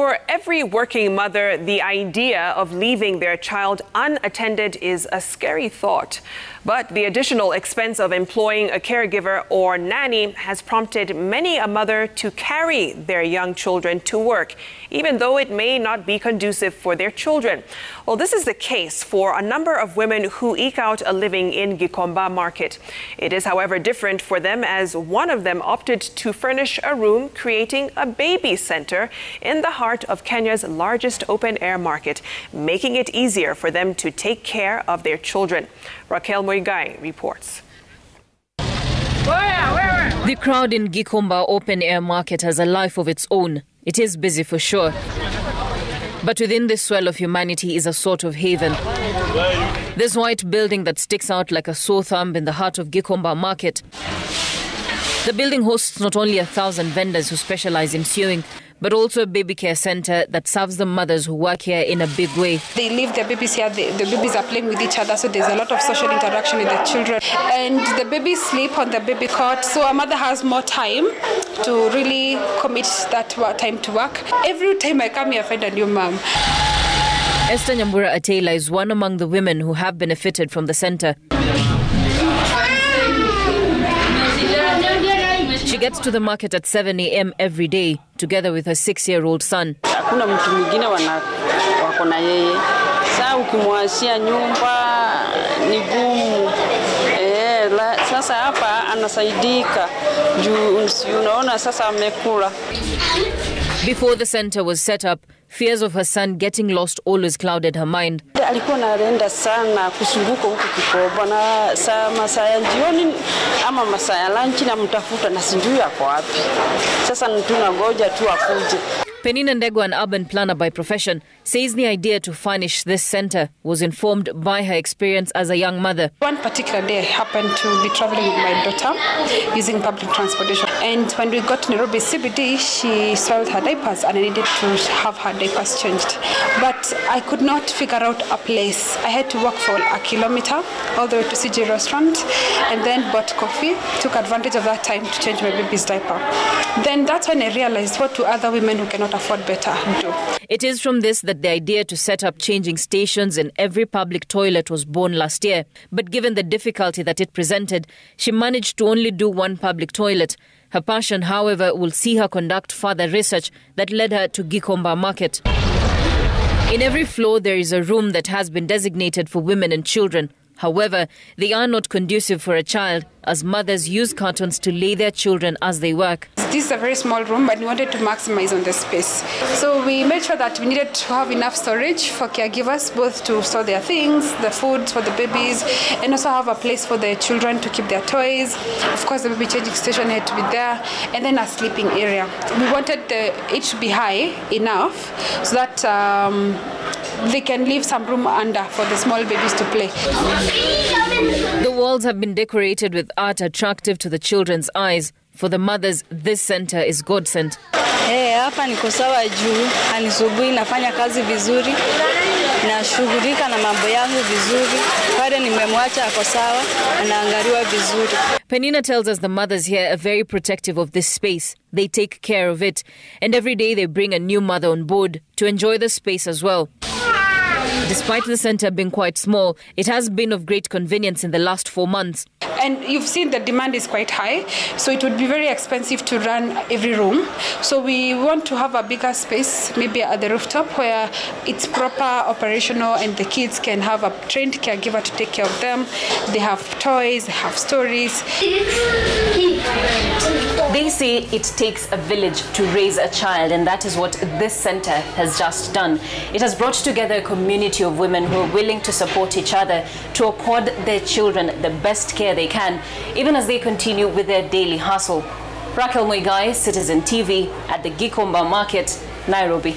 For every working mother, the idea of leaving their child unattended is a scary thought. But the additional expense of employing a caregiver or nanny has prompted many a mother to carry their young children to work, even though it may not be conducive for their children. Well, this is the case for a number of women who eke out a living in Gikomba Market. It is, however, different for them, as one of them opted to furnish a room, creating a baby center in the heart of Kenya's largest open-air market, making it easier for them to take care of their children. Raquel Moigai reports. The crowd in Gikomba open-air market has a life of its own. It is busy for sure. But within this swell of humanity is a sort of haven. This white building that sticks out like a sore thumb in the heart of Gikomba Market. The building hosts not only 1,000 vendors who specialize in sewing, but also a baby care center that serves the mothers who work here in a big way. They leave their babies here, the babies are playing with each other, so there's a lot of social interaction with the children. And the babies sleep on the baby cot, so a mother has more time to really commit that time to work. Every time I come here, I find a new mom. Esther Nyambura Atela is one among the women who have benefited from the center. She gets to the market at 7 a.m. every day, together with her 6-year-old son. Hakuna mtu mwingine wako na yeye. Sasa ukimwashia nyumba ni gumu. Sasa hapa anasaidika. Juu unaona sasa amekula. Before the center was set up, fears of her son getting lost always clouded her mind. Alikuwa anaenda sana kusunguka huko Gikomba na masaa ya jioni ama masaa ya lunch na mtafuta na sijui yako wapi. Sasa tunangoja tu akuje. Peninah Ndegwa, an urban planner by profession, says the idea to furnish this center was informed by her experience as a young mother. One particular day I happened to be traveling with my daughter using public transportation. And when we got to Nairobi CBD, she soiled her diapers and I needed to have her diapers changed. But I could not figure out a place. I had to walk for a kilometer all the way to CJ restaurant and then bought coffee, took advantage of that time to change my baby's diaper. Then that's when I realized what do other women who cannot afford better do. It is from this that the idea to set up changing stations in every public toilet was born last year. But given the difficulty that it presented, she managed to only do one public toilet. Her passion, however, will see her conduct further research that led her to Gikomba Market. In every floor, there is a room that has been designated for women and children. However, they are not conducive for a child, as mothers use cartons to lay their children as they work. This is a very small room, but we wanted to maximize on the space. So we made sure that we needed to have enough storage for caregivers, both to store their things, the food for the babies, and also have a place for the children to keep their toys. Of course, the baby changing station had to be there, and then a sleeping area. We wanted it to be high enough so that they can leave some room under for the small babies to play. The walls have been decorated with art attractive to the children's eyes. For the mothers, this center is godsend. Hapa niko sawa juu, anisubui nafanya kazi vizuri, nashughulika na mambo yangu vizuri. Pale nimemwacha ako sawa, anaangaliwa vizuri. Peninah tells us the mothers here are very protective of this space. They take care of it, and every day they bring a new mother on board to enjoy the space as well. Despite the center being quite small, it has been of great convenience in the last 4 months. And you've seen the demand is quite high, so it would be very expensive to run every room. So we want to have a bigger space, maybe at the rooftop, where it's proper operational and the kids can have a trained caregiver to take care of them. They have toys, they have stories. They say it takes a village to raise a child, and that is what this center has just done. It has brought together a community of women who are willing to support each other to accord their children the best care they can, even as they continue with their daily hustle. Raquel Moigai, Citizen TV, at the Gikomba Market, Nairobi.